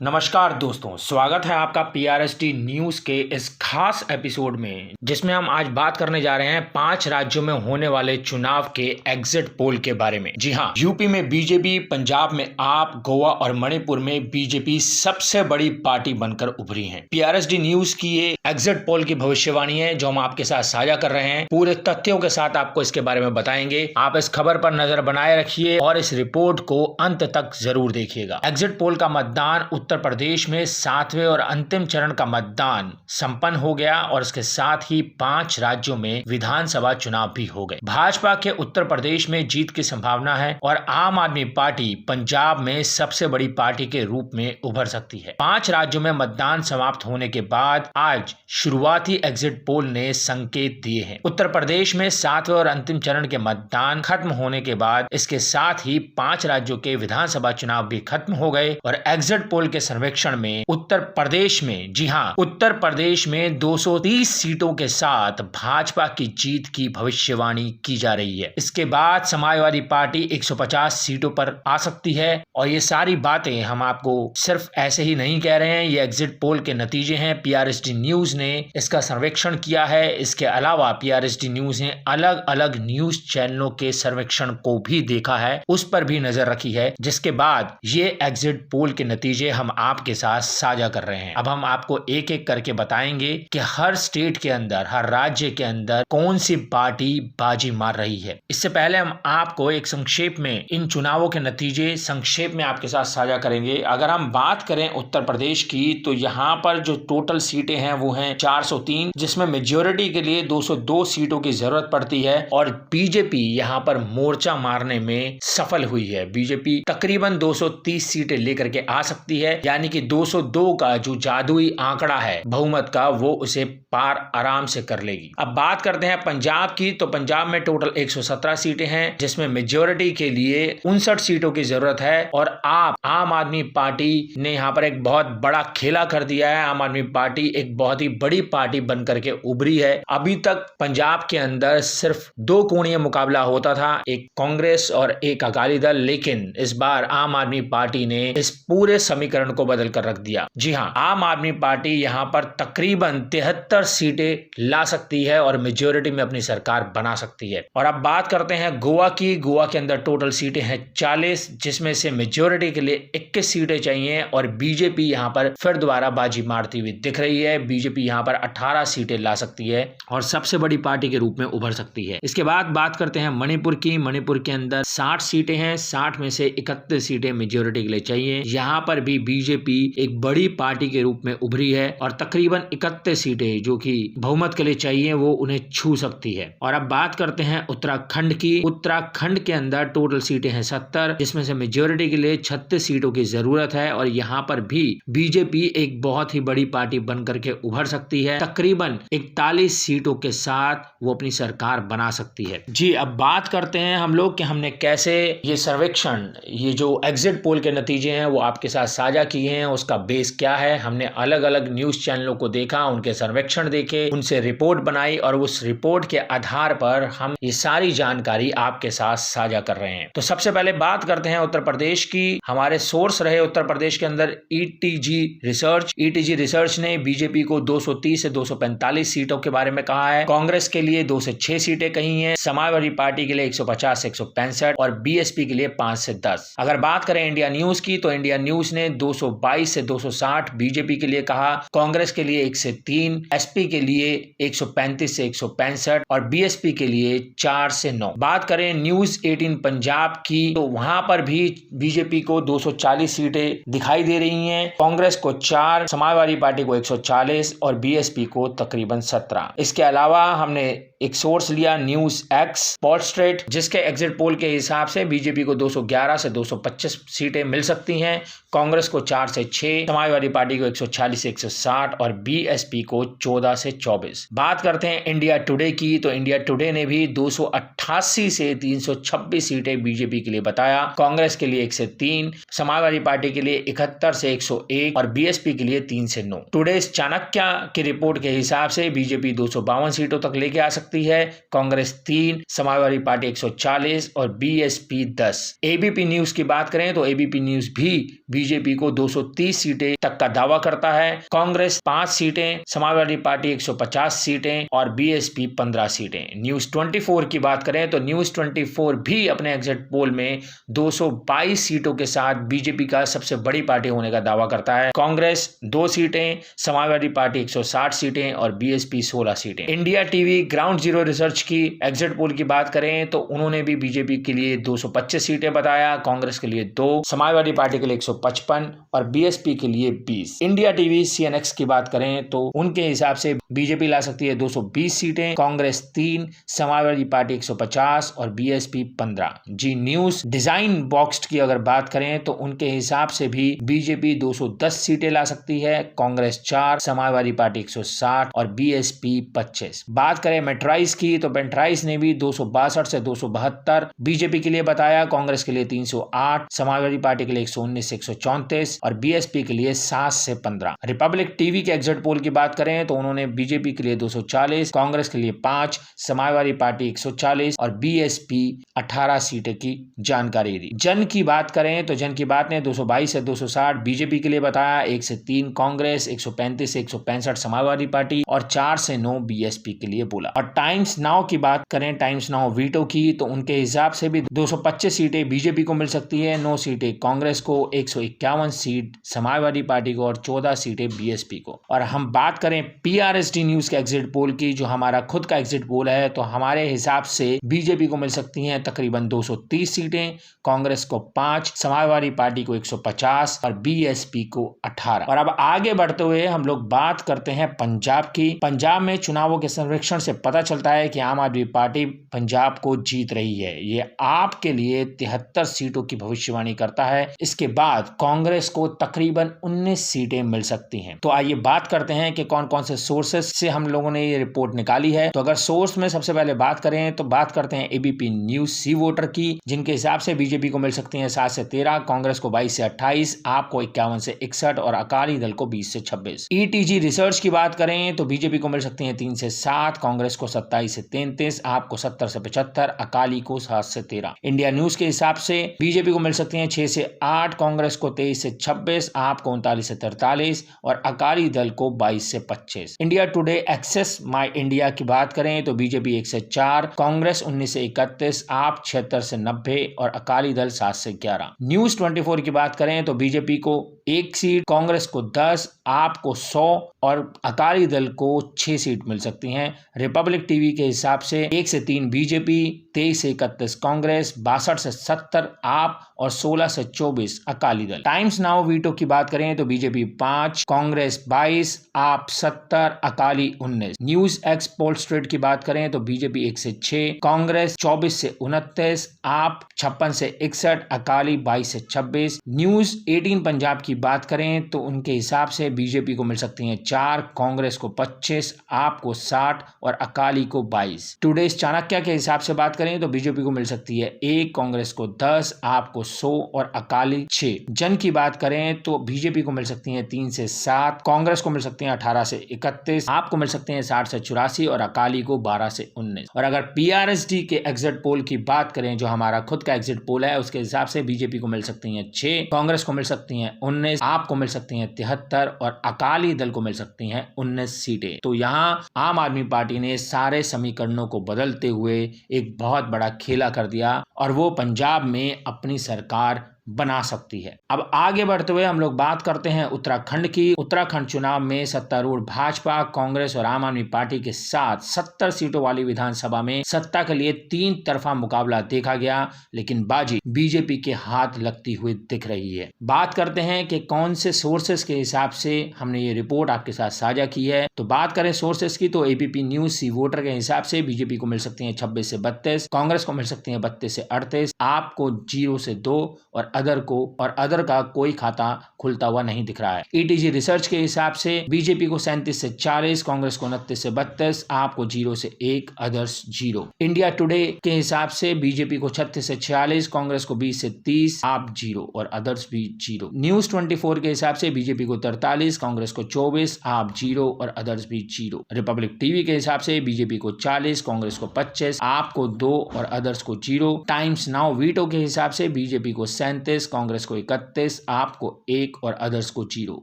नमस्कार दोस्तों, स्वागत है आपका पीआरएसटी न्यूज के इस खास एपिसोड में, जिसमें हम आज बात करने जा रहे हैं 5 राज्यों में होने वाले चुनाव के एग्जिट पोल के बारे में। जी हां, यूपी में बीजेपी, पंजाब में आप, गोवा और मणिपुर में बीजेपी सबसे बड़ी पार्टी बनकर उभरी है। पीआरएसटी न्यूज की ये एग्जिट पोल की भविष्यवाणी है जो हम आपके साथ साझा कर रहे हैं। पूरे तथ्यों के साथ आपको इसके बारे में बताएंगे। आप इस खबर पर नजर बनाए रखिए और इस रिपोर्ट को अंत तक जरूर देखिएगा। एग्जिट पोल का मतदान उत्तर प्रदेश में 7वें और अंतिम चरण का मतदान संपन्न हो गया और इसके साथ ही 5 राज्यों में विधानसभा चुनाव भी हो गए। भाजपा के उत्तर प्रदेश में जीत की संभावना है और आम आदमी पार्टी पंजाब में सबसे बड़ी पार्टी के रूप में उभर सकती है। 5 राज्यों में मतदान समाप्त होने के बाद आज शुरुआती एग्जिट पोल ने संकेत दिए हैं। उत्तर प्रदेश में 7वें और अंतिम चरण के मतदान खत्म होने के बाद इसके साथ ही 5 राज्यों के विधानसभा चुनाव भी खत्म हो गए और एग्जिट पोल के सर्वेक्षण में उत्तर प्रदेश में, जी हां, उत्तर प्रदेश में 230 सीटों के साथ भाजपा की जीत की भविष्यवाणी की जा रही है। इसके बाद समाजवादी पार्टी 150 सीटों पर आ सकती है और ये सारी बातें हम आपको सिर्फ ऐसे ही नहीं कह रहे हैं, ये एग्जिट पोल के नतीजे हैं। पीआरएसटी न्यूज ने इसका सर्वेक्षण किया है। इसके अलावा पीआरएसटी न्यूज ने अलग अलग न्यूज चैनलों के सर्वेक्षण को भी देखा है, उस पर भी नजर रखी है, जिसके बाद ये एग्जिट पोल के नतीजे हम आपके साथ साझा कर रहे हैं। अब हम आपको एक एक करके बताएंगे कि हर स्टेट के अंदर, हर राज्य के अंदर कौन सी पार्टी बाजी मार रही है। इससे पहले हम आपको एक संक्षेप में इन चुनावों के नतीजे संक्षेप में आपके साथ साझा करेंगे। अगर हम बात करें उत्तर प्रदेश की, तो यहाँ पर जो टोटल सीटें हैं वो हैं 403, जिसमें मेजोरिटी के लिए 202 सीटों की जरूरत पड़ती है और बीजेपी यहाँ पर मोर्चा मारने में सफल हुई है। बीजेपी तकरीबन 230 सीटें लेकर के आ सकती है, यानी कि 202 का जो जादुई आंकड़ा है बहुमत का, वो उसे पार आराम से कर लेगी। अब बात करते हैं पंजाब की, तो पंजाब में टोटल 117 सीटें हैं, जिसमें मेजोरिटी के लिए 59 सीटों की जरूरत है और आम आदमी पार्टी ने यहाँ पर एक बहुत बड़ा खेला कर दिया है। आम आदमी पार्टी एक बहुत ही बड़ी पार्टी बनकर के उभरी है। अभी तक पंजाब के अंदर सिर्फ 2 कोणीय मुकाबला होता था, एक कांग्रेस और एक अकाली दल, लेकिन इस बार आम आदमी पार्टी ने इस पूरे समीकरण को बदल कर रख दिया। जी हां, आम आदमी पार्टी यहां पर तकरीबन 73 सीटें ला सकती है और मेजोरिटी में अपनी सरकार बना सकती है। और अब बात करते हैं गोवा की। गोवा के अंदर टोटल सीटें हैं 40, जिसमें से मेजोरिटी के लिए 21 सीटें चाहिए और बीजेपी यहां पर फिर दोबारा बाजी मारती हुई दिख रही है। बीजेपी यहां पर 18 सीटें ला सकती है और सबसे बड़ी पार्टी के रूप में उभर सकती है। इसके बाद बात करते हैं मणिपुर की। मणिपुर के अंदर 60 सीटें हैं, 60 में से 31 सीटें मेजोरिटी के लिए चाहिए। यहाँ पर भी बीजेपी एक बड़ी पार्टी के रूप में उभरी है और तकरीबन 31 सीटें जो कि बहुमत के लिए चाहिए वो उन्हें छू सकती है। और अब बात करते हैं उत्तराखंड की। उत्तराखंड के अंदर टोटल सीटें हैं 70, जिसमें से मेजोरिटी के लिए 36 सीटों की जरूरत है और यहाँ पर भी बीजेपी एक बहुत ही बड़ी पार्टी बनकर के उभर सकती है। तकरीबन 41 सीटों के साथ वो अपनी सरकार बना सकती है। जी, अब बात करते हैं हम लोग कि हमने कैसे ये सर्वेक्षण, ये जो एग्जिट पोल के नतीजे हैं वो आपके साथ साझा किए हैं, उसका बेस क्या है। हमने अलग अलग न्यूज चैनलों को देखा, उनके सर्वेक्षण देखे, उनसे रिपोर्ट बनाई और उस रिपोर्ट के आधार पर हम ये सारी जानकारी आपके साथ साझा कर रहे हैं। तो सबसे पहले बात करते हैं उत्तर प्रदेश की। हमारे सोर्स रहे उत्तर प्रदेश के अंदर ईटीजी रिसर्च। ईटीजी रिसर्च ने बीजेपी को 230 से 245 सीटों के बारे में कहा है। कांग्रेस के लिए 2 से 6 सीटें कही हैं, समाजवादी पार्टी के लिए 150 से 165 और बीएसपी के लिए 5 से 10। अगर बात करें इंडिया न्यूज की, तो इंडिया न्यूज ने 222 से 260 बीजेपी के लिए कहा, कांग्रेस के लिए 1 से 3, एसपी के लिए 135 से 165 और बीएसपी के लिए 4 से 9। बात करें न्यूज 18 पंजाब की, तो वहां पर भी बीजेपी को 240 सीटें दिखाई दे रही हैं, कांग्रेस को 4, समाजवादी पार्टी को 140 और बीएसपी को तकरीबन 17। इसके अलावा हमने एक सोर्स लिया न्यूज एक्स स्ट्रेट, जिसके एग्जिट पोल के हिसाब से बीजेपी को 211 से 225 सीटें मिल सकती हैं, कांग्रेस को 4 से 6, समाजवादी पार्टी को 140 से 160 और बीएसपी को 14 से 24। बात करते हैं इंडिया टुडे की, तो इंडिया टुडे ने भी 288 से 326 सीटें बीजेपी के लिए बताया, कांग्रेस के लिए 1 से 3, समाजवादी पार्टी के लिए 71 से 101 और बीएसपी के लिए 3 से 9। टुडे चाणक्य की रिपोर्ट के हिसाब से बीजेपी 252 सीटों तक लेके आ सकती सकती है, कांग्रेस 3, समाजवादी पार्टी 140 और बीएसपी 10। एबीपी न्यूज की बात करें तो एबीपी न्यूज भी बीजेपी को 230 सीटें तक का दावा करता है, कांग्रेस 5 सीटें, समाजवादी पार्टी 150 सीटें और बीएसपी 15 सीटें। न्यूज 24 की बात करें तो न्यूज 24 भी अपने एग्जिट पोल में 222 सीटों के साथ बीजेपी का सबसे बड़ी पार्टी होने का दावा करता है, कांग्रेस 2 सीटें, समाजवादी पार्टी 160 सीटें और बीएसपी 16 सीटें। India TV ground zero research की एग्जिट पोल की बात करें तो उन्होंने भी बीजेपी के लिए 225 सीटें बताया, कांग्रेस के लिए 2, समाजवादी पार्टी के लिए 155 और बीएसपी के लिए 20। इंडिया टीवी सीएनएक्स की बात करें तो उनके हिसाब से बीजेपी ला सकती है 220 सीटें, कांग्रेस 3, समाजवादी पार्टी 150 और बीएसपी 15। जी न्यूज डिजाइन बॉक्स की अगर बात करें तो उनके हिसाब से भी बीजेपी 210 सीटें ला सकती है, कांग्रेस 4, समाजवादी पार्टी 160 और बीएसपी 25। बात करें मेट्राइज की तो मेट्राइज ने भी 262 से 272 बीजेपी के लिए बताया, कांग्रेस के लिए 308, समाजवादी पार्टी के लिए 119 से 134 और बीएसपी के लिए 7 से 15। रिपब्लिक टीवी के एग्जिट पोल की बात करें तो उन्होंने बीजेपी के लिए 240, कांग्रेस के लिए 5, समाजवादी पार्टी 140 और बीएसपी 18 सीटें की जानकारी दी। जन की बात करें तो जन की बात ने 222 से 260 बीजेपी के लिए बताया, 1 से 3 कांग्रेस, 135 से 165 समाजवादी पार्टी और 4 से 9 बीएसपी के लिए बोला। और टाइम्स नाउ की बात करें, टाइम्स नाउ वीटो की, तो उनके हिसाब से भी 225 सीटें बीजेपी को मिल सकती है, 9 सीटें कांग्रेस को, 151 सीट समाजवादी पार्टी को और 14 सीटें बीएसपी को। और हम बात करें पीआरएसटी न्यूज के एग्जिट पोल की, जो हमारा खुद का एग्जिट पोल है, तो हमारे हिसाब से बीजेपी को मिल सकती हैं तकरीबन 230 सीटें, कांग्रेस को 5, समाजवादी पार्टी को 150 और बीएसपी को 18। और अब आगे बढ़ते हुए हम लोग बात करते हैं पंजाब की। पंजाब में चुनावों के सर्वेक्षण से पता चलता है कि आम आदमी पार्टी पंजाब को जीत रही है। ये आपके लिए 73 सीटों की भविष्यवाणी करता है। इसके बाद कांग्रेस को तकरीबन 19 सीटें मिल सकती हैं। तो आइए बात करते हैं कि कौन कौन से सोर्सेस से हम लोगों ने ये रिपोर्ट निकाली है। तो अगर सोर्स में सबसे पहले बात करें तो बात करते हैं एबीपी न्यूज सी वोटर की, जिनके हिसाब से बीजेपी को मिल सकती है 7 से 13, कांग्रेस को 22 से 28, आपको 51 से 61 और अकाली दल को 20 से 26। ईटीजी रिसर्च की बात करें तो बीजेपी को मिल सकती है 3 से 7, कांग्रेस को 27 से 33, आपको 70 से 75, अकाली को 7 से 13। इंडिया न्यूज के हिसाब से बीजेपी को मिल सकती है 6 से 8, कांग्रेस को 23 से 26, आपको 39 से 43 और अकाली दल को 22 से 25। इंडिया टुडे एक्सेस माई इंडिया की बात करें तो बीजेपी 1 से 4, कांग्रेस 19 से 31, आप 76 से 90 और अकाली दल 7 से 11। न्यूज 24 की बात करें तो बीजेपी को 1 सीट, कांग्रेस को 10, आपको 100 और अकाली दल को 6 सीट मिल सकती हैं। रिपब्लिक टीवी के हिसाब से 1 से 3 बीजेपी, 23 से 31 कांग्रेस, 62 से 70 आप और 16 से 24 Akali Dal. Times now veto की बात करें तो बीजेपी 5, कांग्रेस 22, आप 70, अकाली 19। न्यूज एक्स पोल स्ट्रीट की बात करें तो बीजेपी 1 से 6, कांग्रेस 24 से 29, आप 56 से 61, अकाली 22 से 26। न्यूज 18 पंजाब की बात करें तो उनके हिसाब से बीजेपी को मिल सकती हैं 4, कांग्रेस को 25, आपको 60 और अकाली को 22। टुडेज चाणक्य के हिसाब से बात करें तो बीजेपी को मिल सकती है 1, कांग्रेस को 10, आपको 100 और अकाली 6। जन की बात करें तो बीजेपी को मिल सकती हैं 3 से 7, कांग्रेस को मिल सकती हैं 18 से 31, आपको मिल सकते हैं 60 से 84 और अकाली को 12 से 19। और अगर पीआरएसडी के एग्जिट पोल की बात करें, जो हमारा खुद का एग्जिट पोल है, उसके हिसाब से बीजेपी को मिल सकती हैं 6, कांग्रेस को मिल सकती हैं 19, आपको मिल सकती हैं 73 और अकाली दल को मिल सकती हैं 19 सीटें। तो यहाँ आम आदमी पार्टी ने सारे समीकरणों को बदलते हुए एक बहुत बड़ा खेला कर दिया और वो पंजाब में अपनी सरकार बना सकती है। अब आगे बढ़ते हुए हम लोग बात करते हैं उत्तराखंड की। उत्तराखंड चुनाव में सत्तारूढ़ भाजपा, कांग्रेस और आम आदमी पार्टी के साथ 70 सीटों वाली विधानसभा में सत्ता के लिए 3 तरफा मुकाबला देखा गया, लेकिन बाजी बीजेपी के हाथ लगती हुई दिख रही है। बात करते हैं कि कौन से सोर्सेस के हिसाब से हमने ये रिपोर्ट आपके साथ साझा की है। तो बात करें सोर्सेस की तो एबीपी न्यूज सी वोटर के हिसाब से बीजेपी को मिल सकती है 26 से 32, कांग्रेस को मिल सकती है 32 से 38, आपको 0 से 2 और अदर का कोई खाता खुलता हुआ नहीं दिख रहा है। ETG रिसर्च के हिसाब से बीजेपी को 37 से 40, कांग्रेस को 29 से 32, आप को 0 से 1, अदर्स 0। इंडिया टुडे के हिसाब से बीजेपी को 36 से 46, कांग्रेस को 20 से 30, आप 0 और अदर्स भी 0। न्यूज 24 के हिसाब से बीजेपी को 43, कांग्रेस को 24, आप 0 और अदर्स भी 0। रिपब्लिक टीवी के हिसाब से बीजेपी को 40, कांग्रेस को 25, आप को 2 और अदर्स को 0। टाइम्स नाउ वीटो के हिसाब से बीजेपी को 37, कांग्रेस को 31, आप को 1 और अदर्स को 0।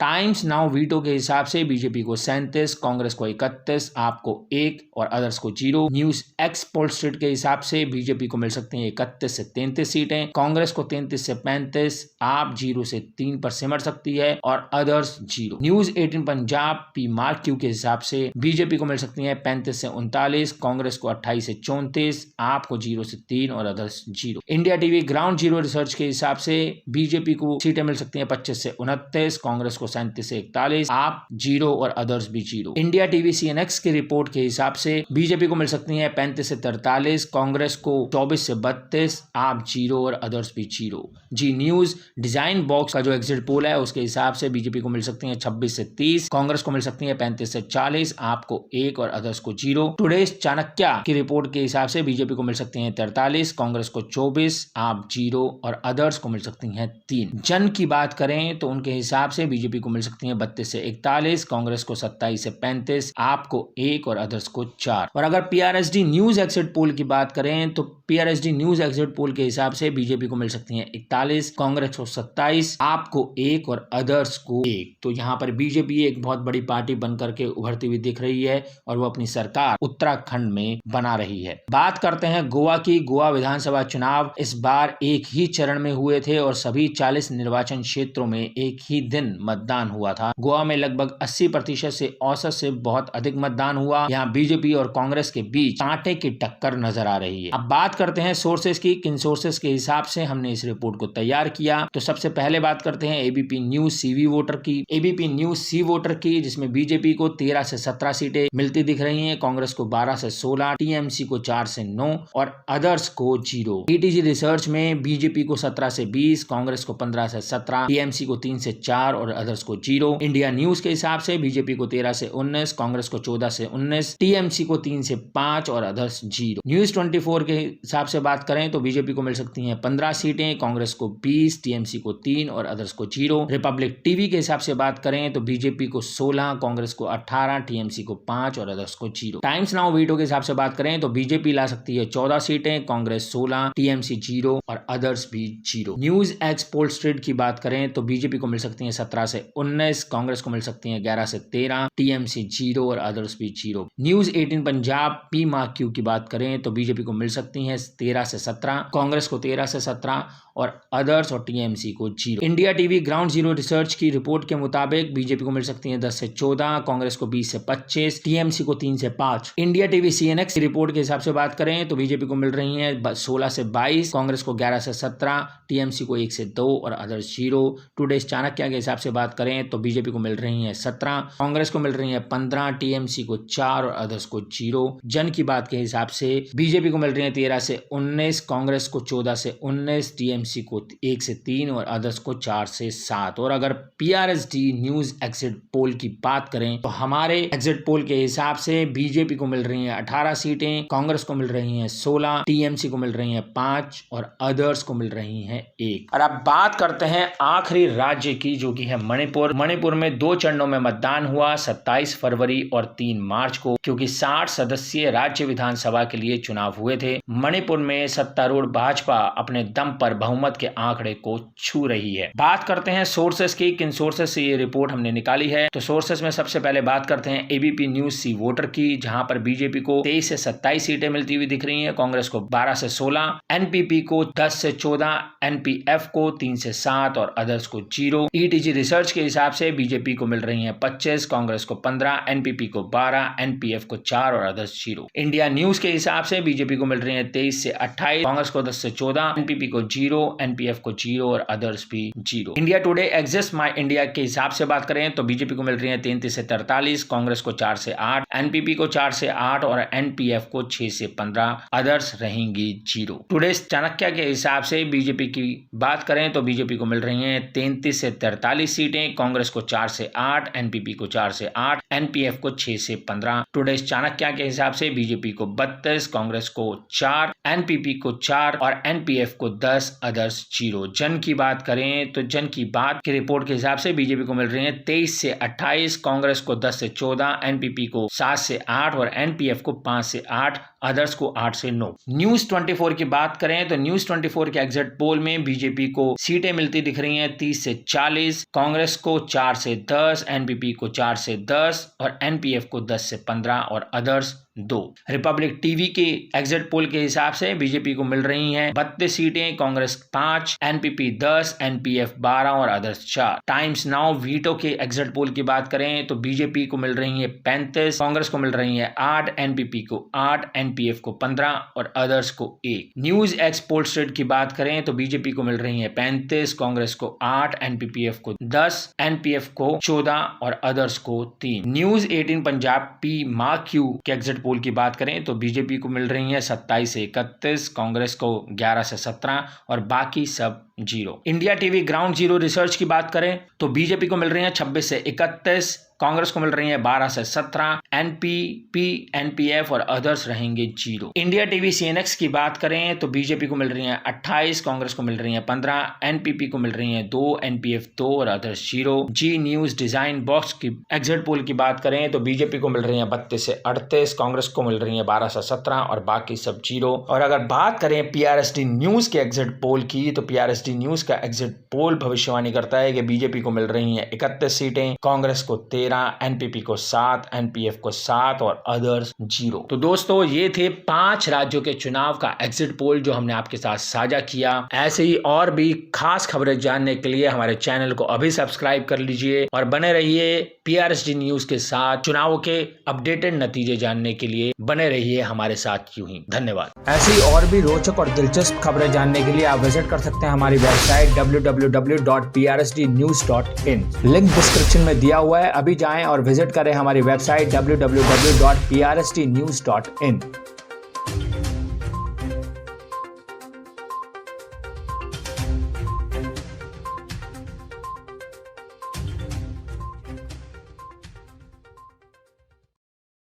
टाइम्स नाउ वीटो के हिसाब से बीजेपी को 37, कांग्रेस को 31, आप को 1 और अदर्स को 0। न्यूज एक्स पोलस्टेट के हिसाब से बीजेपी को मिल सकती है 31 से 33 सीटें, कांग्रेस को 33 से 35, आप 0 से 3 पर सिमट सकती है और others 0। News 18 Punjab P mark Q के हिसाब से बीजेपी को मिल सकती है 35 से 39, कांग्रेस को 28 से 34, आप को 0 से 3 और others 0। India TV ground zero research के हिसाब से बीजेपी को सीटें मिल सकती हैं 25 से 29, कांग्रेस को 37 से 41, आप 0 और अदर्स भी 0। इंडिया टीवी CNX की रिपोर्ट के हिसाब से बीजेपी को मिल सकती है 35 से 43, कांग्रेस को 24 से 32, आप 0 और अदर्स भी 0। जी न्यूज डिजाइन बॉक्स का जो एग्जिट पोल है उसके हिसाब से बीजेपी को मिल सकती है 26 से 30, कांग्रेस को मिल सकती है 35 से 40, आपको 1 और अदर्स को 0। टुडेज चाणक्य की रिपोर्ट के हिसाब से बीजेपी को मिल सकती है 43, कांग्रेस को 24, आप 0 और अदर्स को मिल सकती हैं 3। जन की बात करें तो उनके हिसाब से बीजेपी को मिल सकती है 32 से 41, कांग्रेस को 27 से 35, आपको 1 और अदर्स को 4। और अगर PRSD न्यूज एग्जिट पोल की बात करें तो PRSD न्यूज एग्जिट पोल के हिसाब से बीजेपी को मिल सकती है 41, कांग्रेस को 27, आपको 1 और अदर्स को 1। तो यहाँ पर बीजेपी एक बहुत बड़ी पार्टी बनकर के उभरती हुई दिख रही है और वो अपनी सरकार उत्तराखंड में बना रही है। बात करते हैं गोवा की। गोवा विधानसभा चुनाव इस बार एक ही चरण में हुए थे और सभी 40 निर्वाचन क्षेत्रों में एक ही दिन मतदान हुआ था। गोवा में लगभग 80% से औसत से बहुत अधिक मतदान हुआ। यहाँ बीजेपी और कांग्रेस के बीच कांटे की टक्कर नजर आ रही है। अब बात करते हैं सोर्सेस की, किन सोर्सेस के हिसाब से हमने इस रिपोर्ट को तैयार किया। तो सबसे पहले बात करते हैं ABP न्यूज CV वोटर की। ABP न्यूज C वोटर की, जिसमें बीजेपी को 13 से 17 सीटें मिलती दिख रही हैं, कांग्रेस को 12 से 16, TMC को 4 से 9 और अदर्स को 0। ETG रिसर्च में बीजेपी को 17 से 20, कांग्रेस को 15 से 17, TMC को 3 से 4 और अदर्स को 0। इंडिया न्यूज के हिसाब से बीजेपी को 13 से 19, कांग्रेस को 14 से 19, TMC को 3 से 5 और अदर्स 0। न्यूज 24 के हिसाब से बात करें तो बीजेपी को मिल सकती हैं 15 सीटें, कांग्रेस को 20, TMC को 3 और अदर्स को 0। रिपब्लिक टीवी के हिसाब से बात करें तो बीजेपी को 16, कांग्रेस को 18, TMC को 5 और अदर्स को 0। टाइम्स नाउ वीटो के हिसाब से बात करें तो बीजेपी ला सकती है 14 सीटें, कांग्रेस 16, TMC 0 और अदर्स भी 0। न्यूज एक्स पोलस्टेट की बात करें तो बीजेपी को मिल सकती है 17 से 19, कांग्रेस को मिल सकती है 11 से 13, TMC 0 और अदर्स भी 0। News 18 Punjab P mark Q की बात करें तो बीजेपी को मिल सकती है 13 से 17, कांग्रेस को 13 से 17 और अदर्स और TMC को 0। India TV ground zero research की रिपोर्ट के मुताबिक बीजेपी को मिल सकती है 10 से 14, कांग्रेस को 20 से 25, TMC को 3 से 5। इंडिया टीवी CNX की रिपोर्ट के हिसाब से बात करें तो बीजेपी को मिल रही है 16 से 22, कांग्रेस को 11 से 17, TMC को 1 से 2 और अदर्स 0। टुडे चाणक्य के हिसाब से बात करें तो बीजेपी को मिल रही है 17, कांग्रेस को मिल रही है 15, TMC को 4 और अदर्स को 0। जन की बात के हिसाब से बीजेपी को मिल रही है 13 से 19, कांग्रेस को 14 से 19, TMC को 1 से 3 और अदर्स को 4 से 7। और अगर PRSD न्यूज एग्जिट पोल की बात करें तो हमारे एग्जिट पोल के हिसाब से बीजेपी को मिल रही है 18 सीटें, कांग्रेस को मिल रही हैं 16, TMC को मिल रही हैं 5 और अदर्स को मिल रही हैं 1। और अब बात करते हैं आखिरी राज्य की, जो कि है मणिपुर। मणिपुर में 2 चरणों में मतदान हुआ, 27 फरवरी और 3 मार्च को, क्योंकि 60 सदस्यीय राज्य विधानसभा के लिए चुनाव हुए थे। मणिपुर में सत्तारूढ़ भाजपा अपने दम पर बहुमत के आंकड़े को छू रही है। बात करते हैं सोर्सेस की, किन सोर्सेस से ये रिपोर्ट हमने निकाली है। तो सोर्सेस में सबसे पहले बात करते हैं ABP न्यूज C वोटर की, जहां पर बीजेपी को 23 से 27 सीटें मिलती हुई दिख रही हैं, कांग्रेस को 12 से 16, NPP को 10 से 14, NPF को 3 से 7 और अदर्स को 0। ETG रिसर्च के हिसाब से बीजेपी को मिल रही है 25, कांग्रेस को 15, NPP को 12, NPF को 4 और अदर्स 0। इंडिया न्यूज के हिसाब से बीजेपी को मिल रही है 23 से 28, कांग्रेस को 10 से 14, NPP को 0, NPF को 0 और अदर्स भी 0। इंडिया टुडे एग्जिस्ट माई इंडिया के हिसाब से बात करें तो बीजेपी को मिल रही है 33 से 43, कांग्रेस को 4 से 8, NPP को 4 से 8 और NPF को 6 से 15, अदर्स रहेंगी 0। टुडे चाणक्य के हिसाब से बीजेपी की बात करें तो बीजेपी को मिल रही हैं 33 से 43 सीटें, कांग्रेस को 4 से 8, एनपीपी को 4 से 8, एनपीएफ को 6 से 15। टुडेस चाणक्य के हिसाब से बीजेपी को 32, कांग्रेस को 4, एनपीपी को 4 और एनपीएफ को 10, अदर्स 0। जन की बात करें तो जन की बात की रिपोर्ट के हिसाब से बीजेपी को मिल रही है 23 से 28, कांग्रेस को 10 से 14, एनपीपी को 7 से 8 और एनपीएफ को 5 से 8, अदर्स को 8 से 9। न्यूज 24 की बात करें तो न्यूज 24 के एग्जिट पोल में बीजेपी को सीटें मिलती दिख रही हैं 30 से 40, कांग्रेस को 4 से 10, एनपीपी को 4 से 10 और एनपीएफ को 10 से 15 और अदर्स 2। रिपब्लिक टीवी के एग्जिट पोल के हिसाब से बीजेपी को मिल रही हैं 32 सीटें, कांग्रेस 5, एनपीपी 10, एनपीएफ 12 और अदर्स 4। टाइम्स नाउ वीटो के एग्जिट पोल की बात करें तो बीजेपी को मिल रही है 35, कांग्रेस को मिल रही है 8, एनपीपी को 8, एनपीएफ को 15 और अदर्स को 1। न्यूज एक्स पोल स्टेट की बात करें तो बीजेपी को मिल रही है 35, कांग्रेस को 8, एनपीपीएफ को 10, एनपीएफ को 14 और अदर्स को 3। News 18 Punjab P mark Q के एग्जिट पोल की बात करें तो बीजेपी को मिल रही है 27 से 31, कांग्रेस को 11 से 17 और बाकी सब 0। India TV ground zero research की बात करें तो बीजेपी को मिल रही है 26 से 31, कांग्रेस को मिल रही है 12 से 17, एनपीपी, एनपीएफ और अदर्स रहेंगे 0। इंडिया टीवी सीएनएक्स की बात करें तो बीजेपी को मिल रही है 28, कांग्रेस को मिल रही है 15, एनपीपी को मिल रही है 2, एनपीएफ 2 और अदर्स 0। जी न्यूज डिजाइन बॉक्स की एग्जिट पोल की बात करें तो बीजेपी को मिल रही है 32 से 38, कांग्रेस को मिल रही है 12 से 17 और बाकी सब 0। और अगर बात करें पीआरएसटी न्यूज के एग्जिट पोल की तो पीआरएसटी न्यूज का एग्जिट पोल भविष्यवाणी करता है कि बीजेपी को मिल रही है 31 सीटें, कांग्रेस को 13, एनपीपी को 7, एनपीएफ को 7 और अदर्स 0। तो दोस्तों ये थे 5 राज्यों के चुनाव का एग्जिट पोल जो हमने आपके साथ साझा किया। ऐसे ही और भी खास खबरें जानने के लिए हमारे चैनल को अभी सब्सक्राइब कर लीजिए और बने रहिए पीआरएसटी न्यूज के साथ। चुनाव के अपडेटेड नतीजे जानने के लिए बने रहिए हमारे साथ यूं ही। धन्यवाद। ऐसी और भी रोचक और दिलचस्प खबरें जानने के लिए आप विजिट कर सकते हैं हमारी वेबसाइट www.prsdnews.in। लिंक डिस्क्रिप्शन में दिया हुआ है, अभी जाएं और विजिट करें हमारी वेबसाइट www.prsdnews.in।